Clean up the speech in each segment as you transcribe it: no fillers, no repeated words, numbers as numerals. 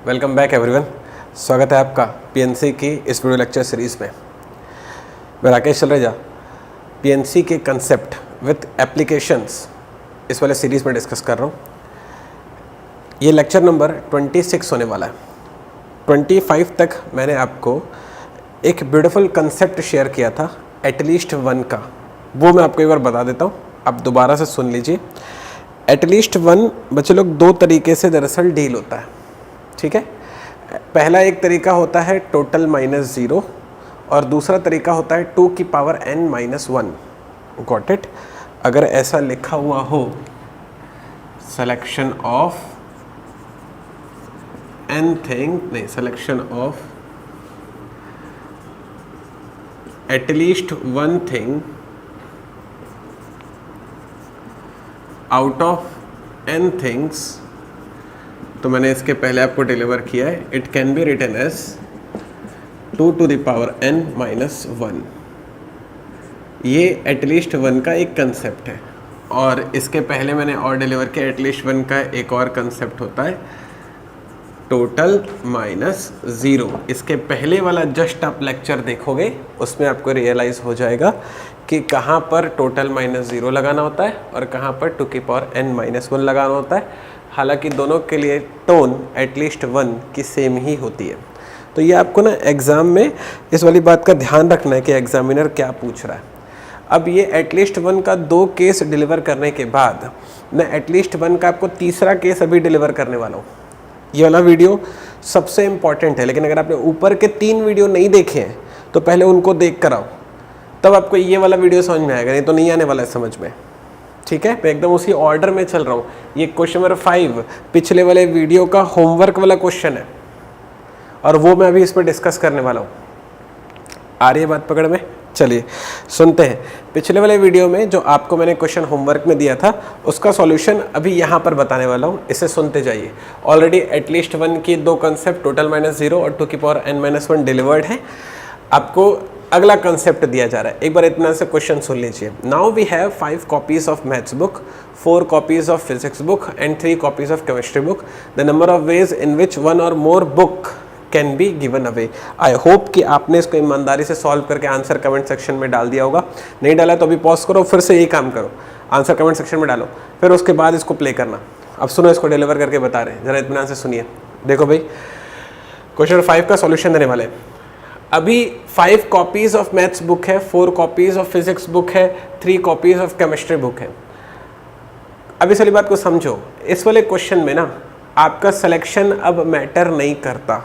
Welcome back everyone. स्वागत है आपका पीएनसी की इस वीडियो लेक्चर सीरीज़ में। मैं राकेश चलरेजा पीएनसी के कंसेप्ट विथ एप्लीकेशंस इस वाले सीरीज़ में डिस्कस कर रहा हूँ। ये लेक्चर नंबर 26 होने वाला है। 25 तक मैंने आपको एक ब्यूटीफुल कंसेप्ट शेयर किया था एटलीस्ट वन का, वो मैं आपको एक बार बता देता हूँ, आप दोबारा से सुन लीजिए। एटलीस्ट वन बच्चे लोग दो तरीके से दरअसल डील होता है, ठीक है। पहला एक तरीका होता है टोटल माइनस ज़ीरो और दूसरा तरीका होता है 2 की power n minus 1। Got it. अगर ऐसा लिखा हुआ हो सिलेक्शन ऑफ n थिंग, नहीं, selection of at least one thing out of n things, तो मैंने इसके पहले आपको डिलीवर किया है। It can be written as 2 to the power n minus 1। ये एटलीस्ट वन का एक कंसेप्ट है और इसके पहले मैंने और डिलीवर किया एटलीस्ट वन का एक और कंसेप्ट होता है टोटल माइनस ज़ीरो। इसके पहले वाला जस्ट आप लेक्चर देखोगे उसमें आपको रियलाइज़ हो जाएगा कि कहाँ पर टोटल माइनस ज़ीरो लगाना होता है और कहाँ पर 2 की पावर n माइनस 1 लगाना होता है। हालांकि दोनों के लिए टोन एटलीस्ट वन की सेम ही होती है। तो ये आपको ना एग्ज़ाम में इस वाली बात का ध्यान रखना है कि एग्जामिनर क्या पूछ रहा है। अब ये एटलीस्ट वन का 2 केस डिलीवर करने के बाद मैं एटलीस्ट वन का आपको तीसरा केस अभी डिलीवर करने वाला हूँ। ये वाला वीडियो सबसे इम्पॉर्टेंट है, लेकिन अगर आपने ऊपर के 3 वीडियो नहीं देखे हैं तो पहले उनको देख कर आओ, तब आपको ये वाला वीडियो समझ में आएगा, नहीं तो नहीं आने वाला है समझ में, ठीक है। मैं एकदम उसी ऑर्डर में चल रहा हूँ। ये क्वेश्चन नंबर 5 पिछले वाले वीडियो का होमवर्क वाला क्वेश्चन है और वो मैं अभी इस पर डिस्कस करने वाला हूँ। आ रही है बात पकड़ में? चलिए सुनते हैं। पिछले वाले वीडियो में जो आपको मैंने क्वेश्चन होमवर्क में दिया था उसका सॉल्यूशन अभी यहाँ पर बताने वाला हूँ, इसे सुनते जाइए। ऑलरेडी एटलीस्ट वन की 2 कंसेप्ट टोटल माइनस ज़ीरो और 2 की पावर n माइनस 1 डिलीवर्ड है। आपको अगला कंसेप्ट दिया जा रहा है, एक बार इतना से क्वेश्चन सुन लीजिए। Now we have 5 copies of maths book, 4 copies of physics book and 3 copies of chemistry book. The number of ways in which one or more book can be given away. I hope कि आपने इसको ईमानदारी से solve करके answer comment section में डाल दिया होगा। नहीं डाला तो अभी पॉज करो, फिर से यही काम करो, आंसर कमेंट सेक्शन में डालो, फिर उसके बाद इसको प्ले करना। अब सुनो, इसको डिलीवर करके बता रहे हैं, जरा इत्मीनान से सुनिए। देखो भाई, क्वेश्चन 5 का सॉल्यूशन देने वाले। अभी 5 कॉपीज ऑफ मैथ्स बुक है, 4 कॉपीज ऑफ फिजिक्स बुक है, 3 कॉपीज ऑफ केमिस्ट्री बुक है। अब इस वाली बात को समझो, इस वाले क्वेश्चन में ना आपका सिलेक्शन अब मैटर नहीं करता।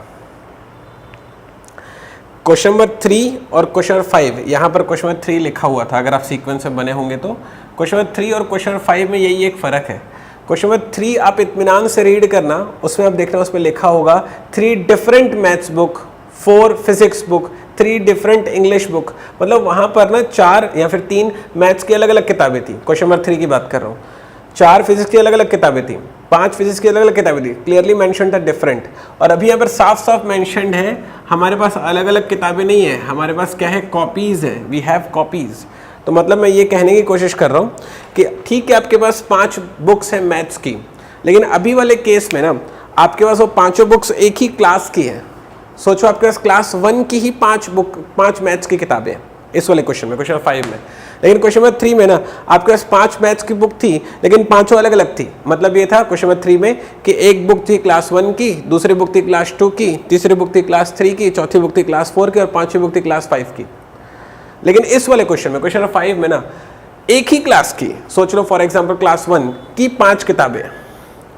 क्वेश्चन नंबर 3 और क्वेश्चन नंबर 5, यहाँ पर क्वेश्चन नंबर 3 लिखा हुआ था, अगर आप सीक्वेंस में बने होंगे तो क्वेश्चन नंबर 3 और क्वेश्चन नंबर 5 में यही एक फ़र्क है। क्वेश्चन नंबर 3 आप इत्मीनान से रीड करना, उसमें आप देखना उसमें लिखा होगा 3 different maths book, 4 physics book, 3 different English book. मतलब वहाँ पर ना 4 या फिर 3 मैथ्स की अलग अलग किताबें थी। क्वेश्चन नंबर 3 की बात कर रहा हूँ। 4 फिजिक्स की अलग अलग किताबें थी, 5 फिजिक्स की अलग अलग किताबें थी। क्लियरली मेंशन था डिफरेंट। और अभी यहाँ पर साफ साफ मेंशनड है हमारे पास अलग अलग किताबें नहीं है, हमारे पास क्या है, कॉपीज़ है। We have copies. तो मतलब मैं ये कहने की कोशिश कर रहा हूँ कि ठीक है आपके पास 5 बुक्स हैं मैथ्स की, लेकिन अभी वाले केस में ना आपके पास वो 5 बुक्स एक ही क्लास की है। सोचो आपके पास क्लास 1 की ही 5 मैथ्स की किताबें हैं इस वाले क्वेश्चन में, क्वेश्चन 5 में। लेकिन क्वेश्चन नंबर 3 में ना आपके पास 5 मैथ्स की बुक थी, लेकिन 5 अलग अलग थी। मतलब ये था क्वेश्चन नंबर 3 में कि एक बुक थी क्लास 1 की, दूसरी बुक थी क्लास 2 की, तीसरी बुक थी क्लास 3 की, चौथी बुक थी क्लास 4 की और 5वीं बुक थी क्लास 5 की। लेकिन इस वाले क्वेश्चन में, क्वेश्चन नंबर 5 में ना एक ही क्लास की, सोच लो फॉर एग्जाम्पल क्लास 1 की 5 किताबें।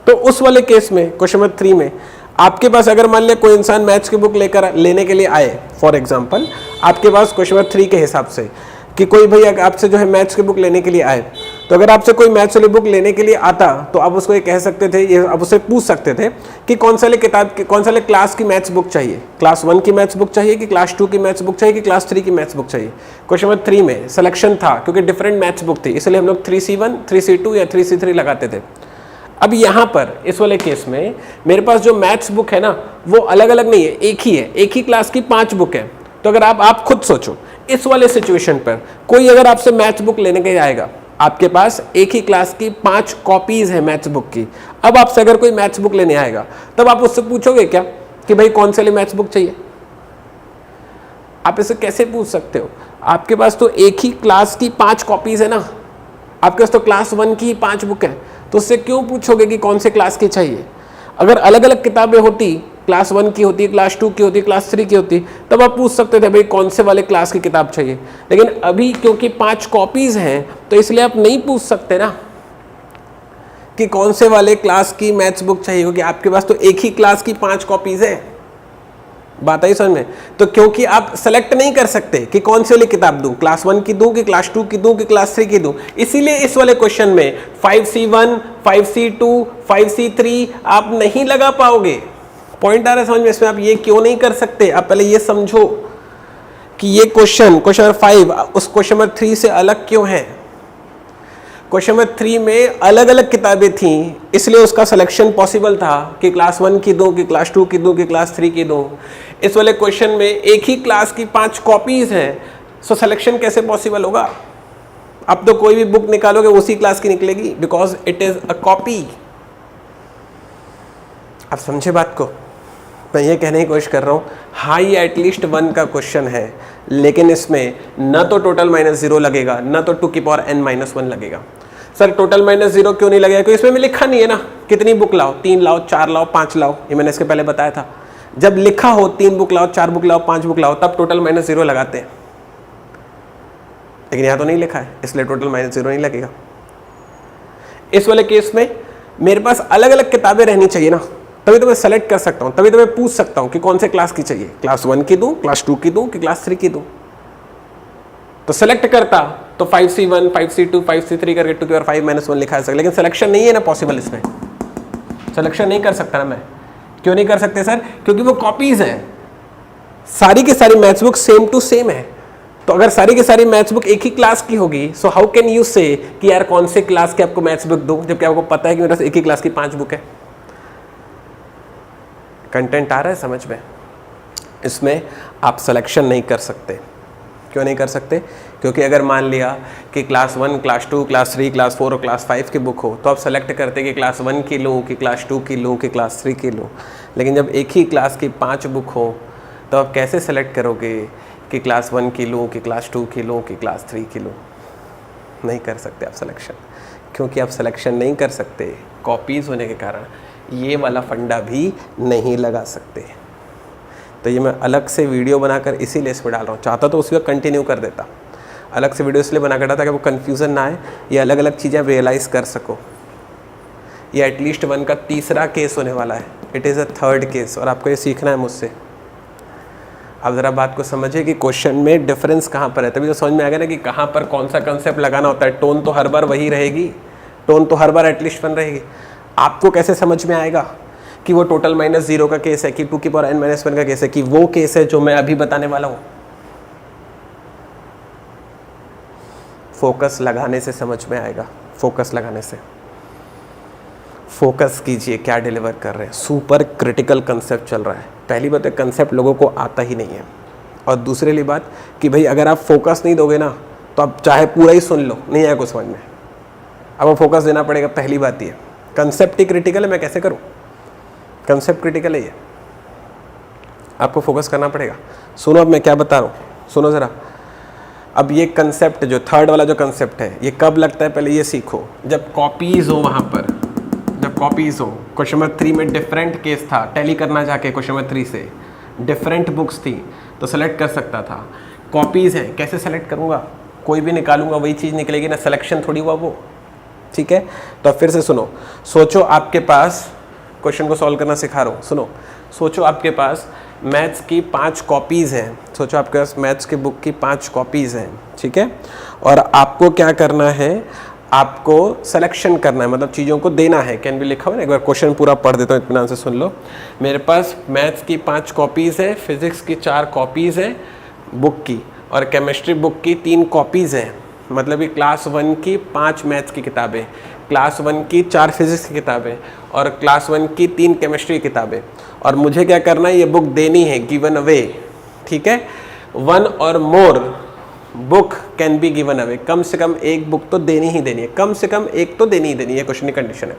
तो उस वाले केस में क्वेश्चन नंबर 3 में आपके पास अगर मान लिया कोई इंसान मैथ्स की बुक लेकर लेने के लिए आए, फॉर एग्जांपल आपके पास क्वेश्चन नंबर 3 के हिसाब से कि कोई भाई आपसे जो है मैथ्स की बुक लेने के लिए आए, तो अगर आपसे कोई मैथ्स वाली बुक लेने के लिए आता तो आप उसको ये कह सकते थे, ये आप उससे पूछ सकते थे कि कौन सा क्लास की मैथ्स बुक चाहिए, क्लास 1 की मैथ्स बुक चाहिए कि क्लास 2 की मैथ्स बुक चाहिए कि क्लास 3 की मैथ्स बुक चाहिए। क्वेश्चन नंबर 3 में सिलेक्शन था क्योंकि डिफरेंट मैथ्स बुक थी, इसलिए हम लोग 3C1, 3C2 या 3C3 लगाते थे। अब यहाँ पर इस वाले केस में मेरे पास जो मैथ्स बुक है ना वो अलग अलग नहीं है, एक ही है, एक ही क्लास की 5 बुक है। तो अगर आप खुद सोचो इस वाले सिचुएशन पर कोई अगर आपसे मैथ्स बुक लेने के आएगा, आपके पास एक ही क्लास की 5 कॉपीज है मैथ्स बुक की। अब आपसे अगर कोई मैथ्स बुक लेने आएगा तब आप उससे पूछोगे क्या कि भाई कौन से वाली मैथ्स बुक चाहिए? आप इसे कैसे पूछ सकते हो? आपके पास तो एक ही क्लास की 5 कॉपीज है ना, आपके पास तो क्लास 1 की ही 5 बुक है, तो उससे क्यों पूछोगे कि कौन से क्लास की चाहिए? अगर अलग अलग किताबें होती, क्लास 1 की होती, क्लास 2 की होती, क्लास 3 की होती, तब आप पूछ सकते थे भाई कौन से वाले क्लास की किताब चाहिए। लेकिन अभी क्योंकि 5 कॉपीज हैं तो इसलिए आप नहीं पूछ सकते ना कि कौन से वाले क्लास की मैथ्स बुक चाहिए, क्योंकि आपके पास तो एक ही क्लास की 5 कॉपीज है। बात आई समझ में? तो क्योंकि आप सेलेक्ट नहीं कर सकते कि कौन सी वाली किताब दूं, क्लास 1 की दूं कि क्लास 2 की दूं कि क्लास 3 की दूं, इसीलिए इस वाले क्वेश्चन में 5C1, 5C2, 5C3 आप नहीं लगा पाओगे। पॉइंट आ रहा है समझ में? इसमें आप ये क्यों नहीं कर सकते? आप पहले ये समझो कि ये क्वेश्चन नंबर 5 उस क्वेश्चन नंबर 3 से अलग क्यों है। क्वेश्चन नंबर 3 में अलग अलग किताबें थी, इसलिए उसका सिलेक्शन पॉसिबल था कि क्लास 1 की दूं कि क्लास 2 की दूं कि क्लास 3 की दूं। इस वाले क्वेश्चन में एक ही क्लास की 5 कॉपीज हैं, सो सिलेक्शन कैसे पॉसिबल होगा? अब तो कोई भी बुक निकालोगे उसी क्लास की निकलेगी, because it is a copy. आप समझे बात को? मैं ये कहने की कोशिश कर रहा हूँ, हाँ ये एटलीस्ट 1 का क्वेश्चन है, लेकिन इसमें न तो टोटल -0 लगेगा, न तो 2 की पावर n-1 लगेगा। सर टोटल -0 क्यों नहीं लगेगा? क्योंकि इसमें लिखा नहीं है ना कितनी बुक लाओ, 3 लाओ, 4 लाओ, 5 लाओ। ये मैंने इसके पहले बताया था, जब लिखा हो 3 बुक लाओ, 4 बुक लाओ, 5 बुक लाओ, तब टोटल -0 लगाते हैं। लेकिन यहाँ तो नहीं लिखा है, इसलिए टोटल -0 नहीं लगेगा। इस वाले केस में मेरे पास अलग अलग किताबें रहनी चाहिए ना, तभी तो मैं सेलेक्ट कर सकता हूँ, तभी तो मैं पूछ सकता हूँ कि कौन से क्लास की चाहिए, क्लास 1 की दूं, क्लास 2 की दूं कि क्लास 3 की दूं। तो सेलेक्ट करता तो 5C1, 5C2, 5C3 करके 2 की पावर 5-1 लिखा है सर, लेकिन सिलेक्शन नहीं है ना पॉसिबल। इसमें सिलेक्शन नहीं कर सकता ना मैं। क्यों नहीं कर सकते सर? क्योंकि वो कॉपीज हैं, सारी की सारी maths book same to same है। तो अगर सारी की सारी मैथ्स बुक एक ही क्लास की होगी, सो हाउ कैन यू से कि यार कौन से क्लास की आपको मैथ्स बुक दूं, जबकि आपको पता है कि मेरे पास एक ही क्लास की 5 बुक है। कंटेंट आ रहा है समझ में? इसमें आप सिलेक्शन नहीं कर सकते। क्यों नहीं कर सकते? क्योंकि अगर मान लिया कि क्लास 1, क्लास 2, क्लास 3, क्लास 4 और क्लास 5 की बुक हो, तो आप सेलेक्ट करते कि क्लास 1 की लूँ कि क्लास 2 की लूँ कि क्लास 3 की लूँ। लेकिन जब एक ही क्लास की 5 बुक हो तो आप कैसे सेलेक्ट करोगे कि क्लास 1 की लूँ कि क्लास 2 की लूँ कि क्लास 3 की लूँ? नहीं कर सकते आप सिलेक्शन। क्योंकि आप सिलेक्शन नहीं कर सकते, कॉपीज़ होने के कारण ये वाला फंडा भी नहीं लगा सकते। तो ये मैं अलग से वीडियो बनाकर इसीलिए इस पर डाल रहा हूँ। चाहता तो उसी को कंटिन्यू कर देता, अलग से वीडियो इसलिए बना कर डालता कि वो कन्फ्यूज़न ना आए, ये अलग अलग चीज़ें आप रियलाइज़ कर सको। ये एटलीस्ट 1 का तीसरा केस होने वाला है, it is a 3rd case, और आपको ये सीखना है मुझसे। आप ज़रा बात को समझिए कि क्वेश्चन में डिफरेंस कहाँ पर है, तभी तो समझ में आ गया ना कि कहाँ पर कौन सा कंसेप्ट लगाना होता है। टोन तो हर बार वही रहेगी, टोन तो हर बार एटलीस्ट 1 रहेगी। आपको कैसे समझ में आएगा कि वो टोटल -0 का केस है कि 2 की पावर n-1 का केस है कि वो केस है जो मैं अभी बताने वाला हूँ? फोकस लगाने से समझ में आएगा। फोकस लगाने से, फोकस कीजिए क्या डिलीवर कर रहे हैं। सुपर क्रिटिकल कंसेप्ट चल रहा है। पहली बात है कंसेप्ट लोगों को आता ही नहीं है, और दूसरी बात कि भाई अगर आप फोकस नहीं दोगे ना तो आप चाहे पूरा ही सुन लो, नहीं आएगा समझ में। अब वो फोकस देना पड़ेगा। पहली बात ये कंसेप्ट ही क्रिटिकल है, मैं कैसे करूँ? कंसेप्ट क्रिटिकल है ये, आपको फोकस करना पड़ेगा। सुनो अब मैं क्या बता रहा हूँ, सुनो ज़रा। अब ये कंसेप्ट जो 3rd वाला जो कंसेप्ट है, ये कब लगता है पहले ये सीखो, जब कॉपीज़ हो वहाँ पर, जब कॉपीज़ हो। क्वेश्चन नंबर 3 में डिफरेंट केस था, टैली करना जाके क्वेश्चन नंबर 3 से डिफरेंट बुक्स थी तो सेलेक्ट कर सकता था। कॉपीज़ हैं, कैसे सेलेक्ट करूँगा? कोई भी निकालूंगा वही चीज़ निकलेगी ना, सिलेक्शन थोड़ी हुआ वो। ठीक है, तो फिर से सुनो। सोचो आपके पास, क्वेश्चन को सॉल्व करना सिखा रहा हूँ, सुनो। सोचो आपके पास मैथ्स की 5 कॉपीज़ हैं, सोचो आपके पास मैथ्स की बुक की 5 कॉपीज़ हैं, ठीक है। और आपको क्या करना है, आपको सिलेक्शन करना है, मतलब चीज़ों को देना है। कैन भी लिखा हुआ ना, एक बार क्वेश्चन पूरा पढ़ देता हूँ, इत्मीनान से सुन लो। मेरे पास मैथ्स की 5 कॉपीज़ है, फिज़िक्स की 4 कॉपीज़ है बुक की, और केमिस्ट्री बुक की 3 कॉपीज़ हैं। मतलब कि क्लास 1 की 5 मैथ्स की किताबें, क्लास 1 की 4 फिजिक्स की किताबें, और क्लास 1 की 3 केमिस्ट्री की किताबें। और मुझे क्या करना है, ये बुक देनी है, गिवन अवे। ठीक है, 1 or more book can be given away, कम से कम एक बुक तो देनी ही देनी है, कम से कम एक तो देनी ही देनी है, क्वेश्चन की कंडीशन है।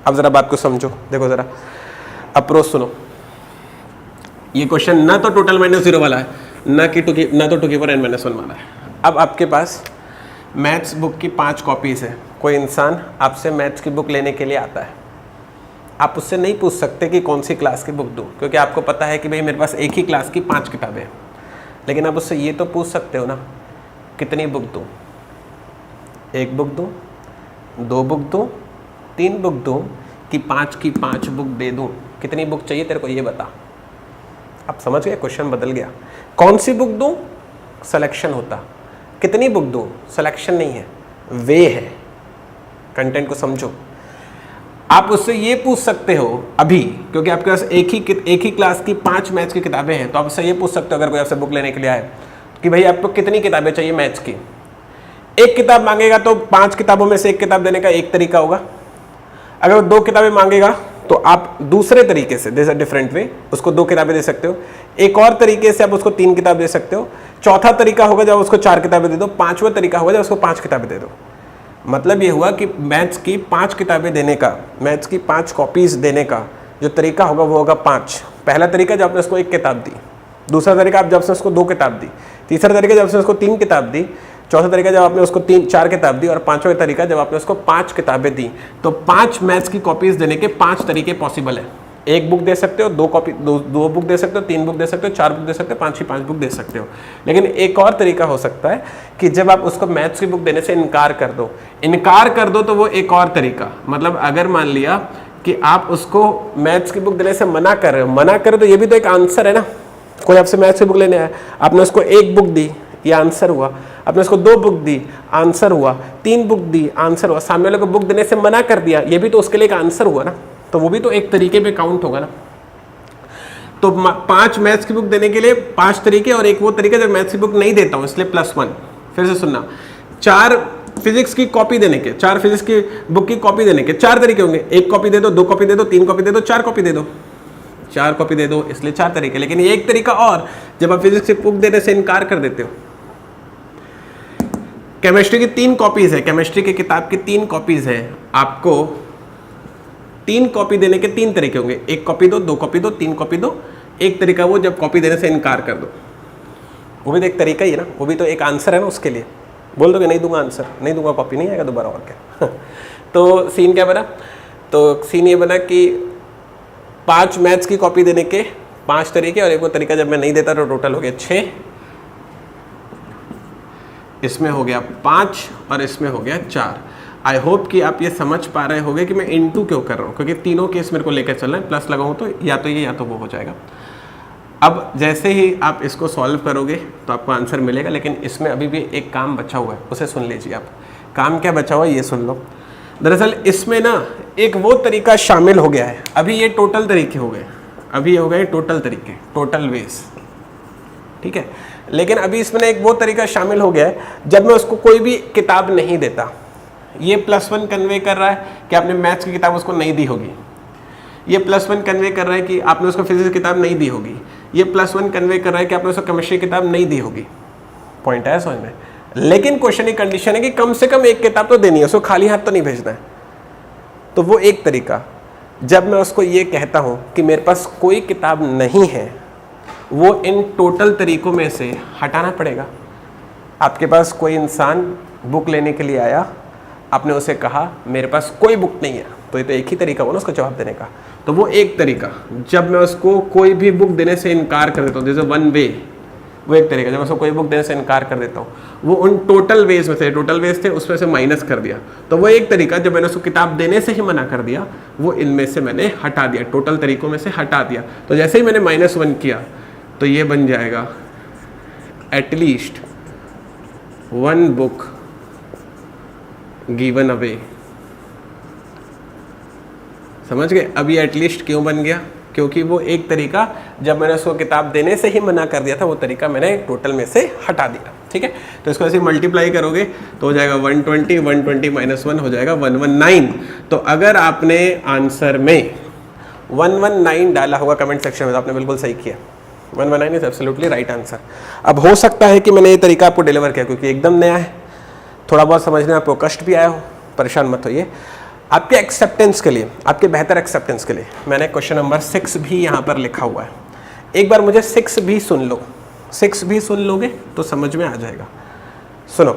अब जरा बात को समझो, देखो जरा अप्रोच सुनो। ये क्वेश्चन ना तो टोटल -0 वाला है, ना तो 2 की पावर n-1 वाला है। अब आपके पास मैथ्स बुक की 5 कॉपीज है। कोई इंसान आपसे मैथ्स की बुक लेने के लिए आता है, आप उससे नहीं पूछ सकते कि कौन सी क्लास की बुक दूँ, क्योंकि आपको पता है कि भाई मेरे पास एक ही क्लास की 5 किताबें हैं। लेकिन आप उससे ये तो पूछ सकते हो ना, कितनी बुक दूँ, 1 बुक दूँ, 2 बुक दूँ, 3 बुक दूँ, कि 5 की 5 बुक दे दूँ, कितनी बुक चाहिए तेरे को ये बता। आप समझ गए, क्वेश्चन बदल गया। कौन सी बुक दूँ सिलेक्शन होता, कितनी बुक दूँ सिलेक्शन नहीं है, वे है। कंटेंट को समझो। आप उससे ये पूछ सकते हो अभी, क्योंकि आपके पास एक ही क्लास की 5 मैथ्स की किताबें हैं, तो आप उससे ये पूछ सकते हो अगर कोई आपसे बुक लेने के लिए आए कि भाई आपको कितनी किताबें चाहिए मैथ्स की। एक किताब मांगेगा तो 5 किताबों में से एक किताब देने का एक तरीका होगा। अगर वो 2 किताबें मांगेगा तो आप दूसरे तरीके से, दिस अ डिफरेंट वे, उसको 2 किताबें दे सकते हो। एक और तरीके से आप उसको 3 किताब दे सकते हो। चौथा तरीका होगा जब उसको 4 किताबें दे दो। 5वां तरीका होगा जब उसको 5 किताबें दे दो। मतलब ये हुआ कि मैथ्स की 5 किताबें देने का, मैथ्स की 5 कॉपीज देने का जो तरीका होगा वो होगा 5। पहला तरीका जब आपने उसको 1 किताब दी, दूसरा तरीका आप जब से उसको 2 किताब दी, तीसरा तरीका जब से उसको 3 किताब दी, चौथा तरीका जब आपने उसको 4 किताब दी, और 5वां तरीका जब आपने उसको 5 किताबें दी। तो 5 मैथ्स की कॉपीज देने के 5 तरीके पॉसिबल है। 1 बुक दे सकते हो, 2 बुक दे सकते हो, 3 बुक दे सकते हो, 4 बुक दे सकते हो, 5 की 5 बुक दे सकते हो। लेकिन एक और तरीका हो सकता है कि जब आप उसको मैथ्स की बुक देने से इनकार कर दो तो वो एक और तरीका, मतलब अगर मान लिया कि आप उसको मैथ्स की बुक देने से मना कर रहे हो तो ये भी तो एक आंसर है ना। कोई आपसे मैथ्स की बुक लेने आया, आपने उसको 1 बुक दी, ये आंसर हुआ। आपने उसको 2 बुक दी, आंसर हुआ। 3 बुक दी, आंसर हुआ। सामने वाले को बुक देने से मना कर दिया, ये भी तो उसके लिए एक आंसर हुआ ना, तो वो भी तो एक तरीके पे काउंट होगा ना। तो 5 मैथ्स की बुक देने के लिए 5 तरीके, और एक वो तरीका जब मैथ्स की बुक नहीं देता हूं इसलिए +1। फिर से सुनना, 4 फिजिक्स की कॉपी देने के, 4 फिजिक्स की बुक की कॉपी देने के 4 तरीके होंगे। 1 कॉपी दे दो, 2 कॉपी दे दो, 3 कॉपी दे दो, 4 कॉपी दे दो। 4 कॉपी दे दो, इसलिए 4 तरीके। लेकिन ये एक तरीका और, जब आप फिजिक्स की बुक देने से इनकार कर देते हो। केमिस्ट्री की 3 कॉपीज है, केमिस्ट्री की किताब की 3 कॉपीज है, आपको 3 कॉपी देने के 3 तरीके होंगे। 1 कॉपी दो, 2 कॉपी दो, 3 कॉपी दो। एक तरीका वो जब कॉपी देने से इनकार कर दो, वो भी तो एक तरीका ही है ना, वो भी तो एक आंसर है ना। उसके लिए बोल दोगे नहीं दूंगा आंसर, नहीं दूंगा कॉपी, नहीं आएगा दोबारा, और क्या। तो सीन क्या बना, तो सीन ये बना कि 5 मैथ्स की कॉपी देने के 5 तरीके, और एक वो तरीका जब मैं नहीं देता तो टोटल हो गया 6। इसमें हो गया 5 और इसमें हो गया 4। आई होप कि आप ये समझ पा रहे होंगे कि मैं इनटू क्यों कर रहा हूँ, क्योंकि तीनों केस मेरे को लेकर चलना है। प्लस लगाऊँ तो या तो ये या तो वो हो जाएगा। अब जैसे ही आप इसको सॉल्व करोगे तो आपको आंसर मिलेगा, लेकिन इसमें अभी भी एक काम बचा हुआ है, उसे सुन लीजिए आप। काम क्या बचा हुआ है ये सुन लो। दरअसल इसमें ना एक वो तरीका शामिल हो गया है। अभी ये टोटल तरीके हो गए, अभी ये हो गए टोटल तरीके, टोटल वेज, ठीक है। लेकिन अभी इसमें एक वो तरीका शामिल हो गया है, जब मैं उसको कोई भी किताब नहीं देता। ये +1 कन्वे कर रहा है कि आपने मैथ्स की किताब उसको नहीं दी होगी। ये +1 कन्वे कर रहा है कि आपने उसको फिजिक्स की किताब नहीं दी होगी। ये +1 कन्वे कर रहा है कि आपने उसको केमिस्ट्री की किताब नहीं दी होगी। पॉइंट आया समझ में। लेकिन क्वेश्चन की कंडीशन है कि कम से कम एक किताब तो देनी है, उसको खाली हाथ तो नहीं भेजना है। तो वो एक तरीका, जब मैं उसको ये कहता हूँ कि मेरे पास कोई किताब नहीं है, वो इन टोटल तरीकों में से हटाना पड़ेगा। आपके पास कोई इंसान बुक लेने के लिए आया, आपने उसे कहा मेरे पास कोई बुक नहीं है, तो ये तो एक ही तरीका हुआ ना उसको जवाब देने का। तो वो एक तरीका, जब मैं उसको कोई भी बुक देने से इनकार कर देता हूँ, जैसे 1 वे, वो एक तरीका। जब मैं उसको कोई बुक देने से इनकार कर देता हूँ, वो उन टोटल वेज में से, टोटल वेज थे उसमें से माइनस कर दिया, तो वो एक तरीका। जब मैंने उसको किताब देने से ही मना कर दिया, वो इनमें से मैंने हटा दिया, टोटल तरीकों में से हटा दिया। तो जैसे ही मैंने -1 किया तो ये बन जाएगा एटलीस्ट 1 बुक गिवन अवे। समझ गए। अब ये एटलीस्ट क्यों बन गया, क्योंकि वो एक तरीका जब मैंने उसको किताब देने से ही मना कर दिया था, वो तरीका मैंने टोटल में से हटा दिया, ठीक है। तो इसको ऐसे मल्टीप्लाई करोगे तो हो जाएगा 120, 120 -1 हो जाएगा 119। तो अगर आपने आंसर में 119 डाला होगा कमेंट सेक्शन में तो आपने बिल्कुल सही किया। 119 इज एब्सोल्युटली राइट आंसर। अब हो सकता है कि मैंने ये तरीका आपको डिलीवर किया क्योंकि एकदम नया है, थोड़ा बहुत समझने में आपको कष्ट भी आया हो, परेशान मत होइए। आपके एक्सेप्टेंस के लिए, आपके बेहतर एक्सेप्टेंस के लिए मैंने क्वेश्चन नंबर 6 भी यहाँ पर लिखा हुआ है। एक बार मुझे 6 भी सुन लो, 6 भी सुन लोगे तो समझ में आ जाएगा। सुनो,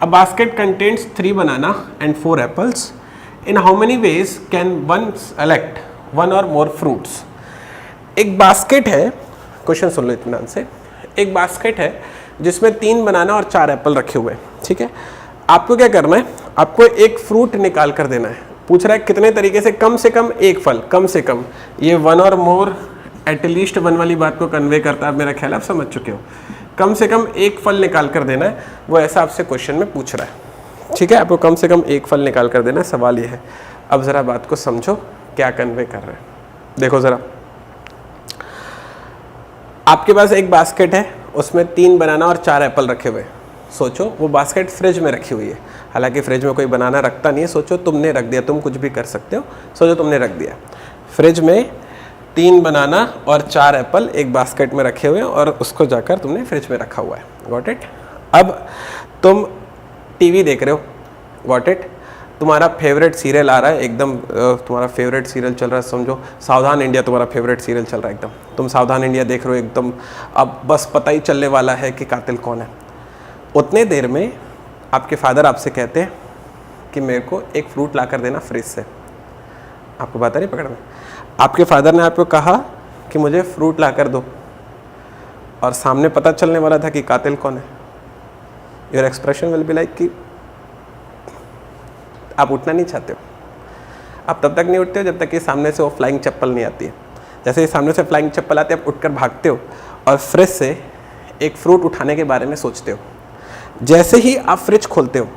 a basket contains 3 banana and 4 apples, in how many ways can one select 1 or more fruits. एक बास्केट है, क्वेश्चन सुन लो इत्मीनान से। एक बास्केट है जिसमें 3 बनाना और 4 एप्पल रखे हुए हैं, ठीक है। आपको क्या करना है, आपको एक फ्रूट निकाल कर देना है। पूछ रहा है कितने तरीके से कम एक फल, कम से कम। ये 1 और मोर एटलीस्ट 1 वाली बात को कन्वे करता है, मेरा ख्याल आप समझ चुके हो। कम से कम एक फल निकाल कर देना है, वो ऐसा आपसे क्वेश्चन में पूछ रहा है, ठीक है। आपको कम से कम एक फल निकाल कर देना है, सवाल ये है। अब ज़रा बात को समझो क्या कन्वे कर रहे हैं। देखो ज़रा, आपके पास एक बास्केट है, उसमें 3 बनाना और 4 एप्पल रखे हुए। सोचो वो बास्केट फ्रिज में रखी हुई है, हालांकि फ्रिज में कोई बनाना रखता नहीं है। सोचो तुमने रख दिया, तुम कुछ भी कर सकते हो। सोचो तुमने रख दिया फ्रिज में 3 बनाना और 4 एप्पल एक बास्केट में रखे हुए और उसको जाकर तुमने फ्रिज में रखा हुआ है। Got it. अब तुम टीवी देख रहे हो, गॉट इट। तुम्हारा फेवरेट सीरियल आ रहा है, एकदम तुम्हारा फेवरेट सीरियल चल रहा है, समझो सावधान इंडिया तुम्हारा फेवरेट सीरियल चल रहा है एकदम। तुम सावधान इंडिया देख रहे हो एकदम, अब बस पता ही चलने वाला है कि कातिल कौन है। उतने देर में आपके फादर आपसे कहते हैं कि मेरे को एक फ्रूट ला कर देना फ्रिज से। आपको बात आ रही पकड़ में? आपके फादर ने आपको कहा कि मुझे फ्रूट ला कर दो, और सामने पता चलने वाला था कि कातिल कौन है। Your expression will be like कि आप उठना नहीं चाहते हो। आप तब तक नहीं उठते हो जब तक कि सामने से वो फ्लाइंग चप्पल नहीं आती है। जैसे ही सामने से फ्लाइंग चप्पल आती है, आप उठकर भागते हो और फ्रिज से एक फ्रूट उठाने के बारे में सोचते हो। जैसे ही आप फ्रिज खोलते हो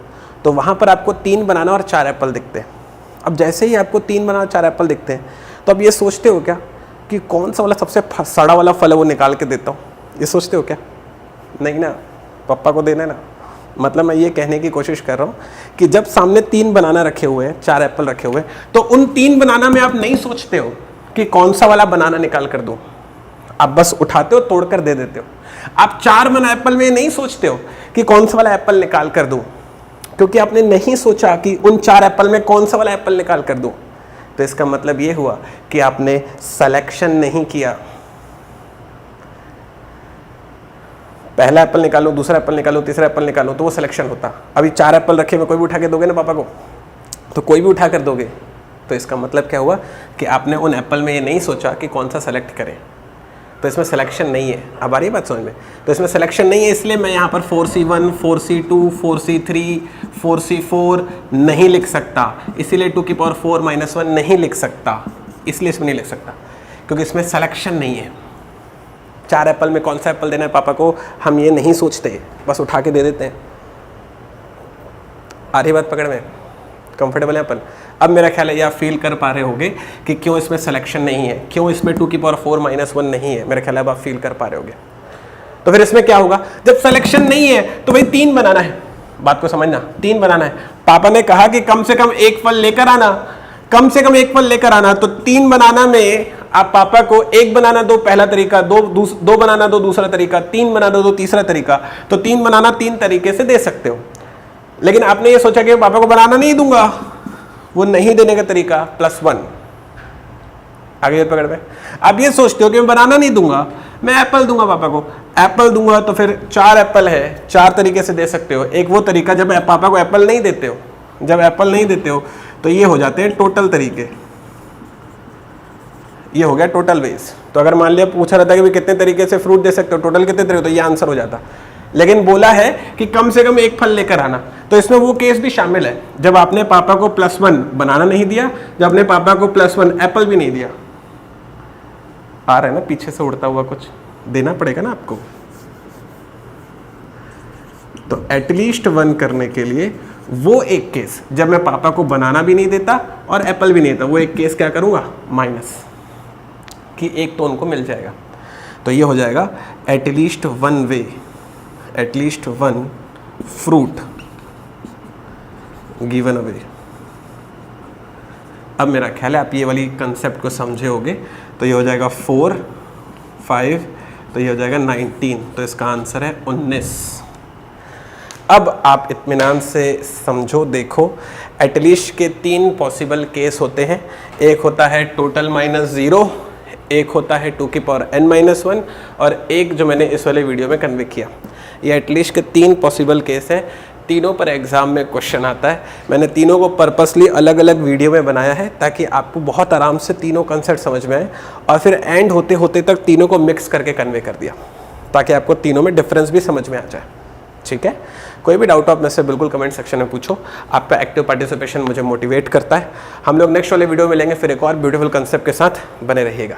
तो वहाँ पर आपको 3 बनाना और 4 एप्पल दिखते हैं। अब जैसे ही आपको 3 बनाना और 4 एप्पल दिखते हैं तो अब ये सोचते हो क्या कि कौन सा वाला सबसे सड़ा वाला फल है वो निकाल के देता हूँ? ये सोचते हो क्या? नहीं ना, पापा को देना है ना। मतलब मैं ये कहने की कोशिश कर रहा हूँ कि जब सामने 3 बनाना रखे हुए हैं, 4 एप्पल रखे हुए हैं, तो उन 3 बनाना में आप नहीं सोचते हो कि कौन सा वाला बनाना निकाल कर दूँ। आप बस उठाते हो, तोड़कर दे देते हो। आप 4 बना एप्पल में नहीं सोचते हो कि कौन सा वाला एप्पल निकाल कर दूं, क्योंकि आपने नहीं सोचा कि उन 4 एप्पल में कौन सा वाला एप्पल निकाल कर दूं। तो इसका मतलब ये हुआ कि आपने सिलेक्शन नहीं किया। पहला एप्पल निकालो, दूसरा एप्पल निकालो, तीसरा एप्पल निकालो, तो वो सिलेक्शन होता। अभी 4 एप्पल रखे हुए, कोई भी उठा के दोगे ना पापा को, तो कोई भी उठा कर दोगे। तो इसका मतलब क्या हुआ कि आपने उन एप्पल में ये नहीं सोचा कि कौन सा सेलेक्ट करें। तो इसमें सिलेक्शन नहीं है। अब आ रही है बात समझ में? तो इसमें सिलेक्शन नहीं है, इसलिए मैं यहाँ पर 4C1, 4C2, 4C3, 4C4 नहीं लिख सकता। इसीलिए 2 की पावर 4 - 1 नहीं लिख सकता, इसलिए इसमें नहीं लिख सकता, क्योंकि इसमें सिलेक्शन नहीं है। 4 एप्पल में कौन सा एप्पल देना है पापा को, हम ये नहीं सोचते, बस उठा के दे देते हैं। आ रही बात पकड़ में? कंफर्टेबल है अपन? अब मेरा ख्याल है ये आप फील कर पा रहे होगे कि क्यों इसमें सिलेक्शन नहीं है, क्यों इसमें 2 की पावर 4 - 1 नहीं है। मेरा ख्याल है अब आप फील कर पा रहे होगे। तो फिर इसमें क्या होगा, जब सिलेक्शन नहीं है तो भाई 3 बनाना है। बात को समझना, 3 बनाना है। पापा ने कहा कि कम से कम एक फल लेकर आना, कम से कम एक फल लेकर आना। तो 3 बनाना में आप पापा को 1 बनाना दो, पहला तरीका, 2 बनाना दो, दूसरा तरीका, 3 बनाना दो, तीसरा तरीका। तो 3 बनाना 3 तरीके से दे सकते हो, लेकिन आपने ये सोचा कि पापा को बनाना नहीं दूंगा, वो नहीं देने का तरीका +1। आगे पकड़ में आप ये सोचते हो कि मैं बनाना नहीं दूंगा, मैं एप्पल दूंगा पापा को। एप्पल दूंगा तो फिर 4 एप्पल है, 4 तरीके से दे सकते हो। एक वो तरीका जब पापा को एप्पल नहीं देते हो, जब एप्पल नहीं देते हो तो ये हो जाते हैं टोटल तरीके। ये हो गया टोटल वेज। तो अगर मान लिया पूछा रहता है कि कितने तरीके से फ्रूट दे सकते हो, टोटल कितने तरीके, तो ये आंसर हो जाता। लेकिन बोला है कि कम से कम एक फल लेकर आना, तो इसमें वो केस भी शामिल है जब आपने पापा को +1 बनाना नहीं दिया, जब आपने पापा को +1 एप्पल भी नहीं दिया। आ रहा है ना पीछे से उड़ता हुआ कुछ, देना पड़ेगा ना आपको। तो एटलीस्ट 1 करने के लिए वो एक केस जब मैं पापा को बनाना भी नहीं देता और एप्पल भी नहीं देता, वो एक केस क्या करूंगा, माइनस, कि एक तो उनको मिल जाएगा। तो ये हो जाएगा एटलीस्ट 1 वे, एटलीस्ट 1 फ्रूट गिवन अवे। अब मेरा ख्याल है आप ये वाली कंसेप्ट को समझे होगे। तो ये हो जाएगा 4 5, तो ये हो जाएगा 19, तो इसका आंसर है 19। अब आप इत्मीनान से समझो, देखो एटलीस्ट के 3 पॉसिबल केस होते हैं। एक होता है टोटल -0, एक होता है 2 की पावर n-1 और एक जो मैंने इस वाले वीडियो में कन्वे किया। ये एटलीस्ट के 3 पॉसिबल केस है। तीनों पर एग्ज़ाम में क्वेश्चन आता है। मैंने तीनों को पर्पसली अलग अलग वीडियो में बनाया है ताकि आपको बहुत आराम से तीनों कंसेप्ट समझ में आए, और फिर एंड होते होते तक तीनों को मिक्स करके कन्वे कर दिया ताकि आपको तीनों में डिफरेंस भी समझ में आ जाए। ठीक है, कोई भी डाउट हो आप मुझसे बिल्कुल कमेंट सेक्शन में पूछो। आपका एक्टिव पार्टिसिपेशन मुझे मोटिवेट करता है। हम लोग नेक्स्ट वाले वीडियो में मिलेंगे फिर एक और ब्यूटीफुल कंसेप्ट के साथ। बने रहिएगा।